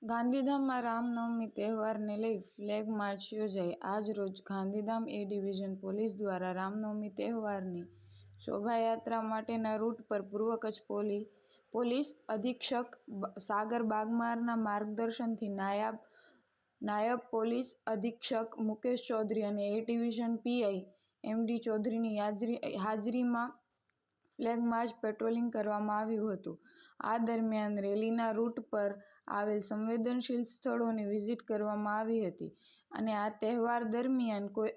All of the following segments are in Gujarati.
ગાંધીધામમાં રામનવમી તહેવારને લઈ ફ્લેગ માર્ચ યોજાઈ. આજ રોજ ગાંધીધામ એ ડિવિઝન પોલીસ દ્વારા રામનવમી તહેવારની શોભાયાત્રા માટેના રૂટ પર પૂર્વ કચ્છ પોલીસ અધિક્ષક સાગર બાગમારના માર્ગદર્શનથી નાયબ પોલીસ અધિક્ષક મુકેશ ચૌધરી અને એ ડિવિઝન પીઆઈ એમડી ચૌધરીની હાજરીમાં ફ્લેગ માર્ચ પેટ્રોલિંગ કરવામાં આવ્યું હતું. આ દરમિયાન રેલીના રૂટ પર આવેલ સંવેદનશીલ સ્થળોની વિઝિટ કરવામાં આવી હતી અને આ તહેવાર દરમિયાન કોઈ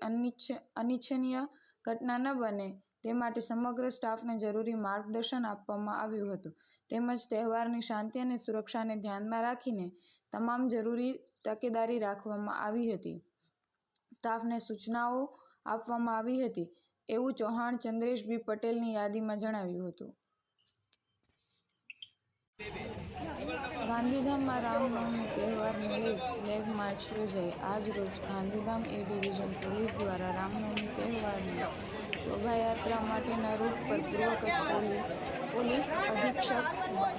અનિચ્છનીય ઘટના ન બને તે માટે સમગ્ર સ્ટાફને જરૂરી માર્ગદર્શન આપવામાં આવ્યું હતું. તેમજ તહેવારની શાંતિ અને સુરક્ષાને ધ્યાનમાં રાખીને તમામ જરૂરી તકેદારી રાખવામાં આવી હતી. સ્ટાફને સૂચનાઓ આપવામાં આવી હતી એવું ચૌહાણ ચંદ્રેશભાઈ પટેલની યાદીમાં જણાવ્યું હતું. ગાંધીધામમાં રામનવમી તહેવારને લઈ ફ્લેગ માર્ચ યોજાઈ. આજ રોજ ગાંધીધામ એ ડિવિઝન પોલીસ દ્વારા રામનવમી તહેવારની શોભાયાત્રા માટેના રૂટ પર પૂર્વ કચ્છ પોલીસ અધિક્ષક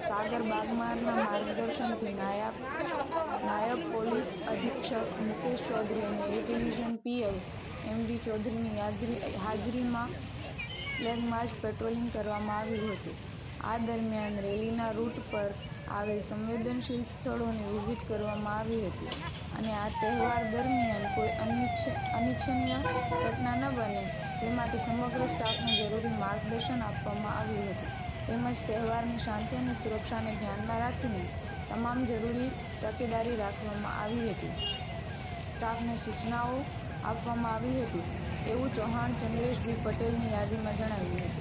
સાગર બાગમારના માર્ગદર્શનથી નાયબ પોલીસ અધિક્ષક મુકેશ ચૌધરી અને એ ડિવિઝન પીઆઈ એમડી ચૌધરીની હાજરીમાં ફ્લેગ માર્ચ પેટ્રોલિંગ કરવામાં આવ્યું હતું. આ દરમિયાન રેલીના રૂટ પર આવેલ સંવેદનશીલ સ્થળોની વિઝિટ કરવામાં આવી હતી અને આ તહેવાર દરમિયાન કોઈ અનિચ્છનીય ઘટના ન બને તે માટે સમગ્ર સ્ટાફને જરૂરી માર્ગદર્શન આપવામાં આવ્યું હતું. તેમજ તહેવારની શાંતિ અને સુરક્ષાને ધ્યાનમાં રાખીને તમામ જરૂરી તકેદારી રાખવામાં આવી હતી. સ્ટાફને સૂચનાઓ આપવામાં આવી હતી એવું ચૌહાણ ચંદ્રેશભાઈ પટેલની યાદીમાં જણાવ્યું હતું.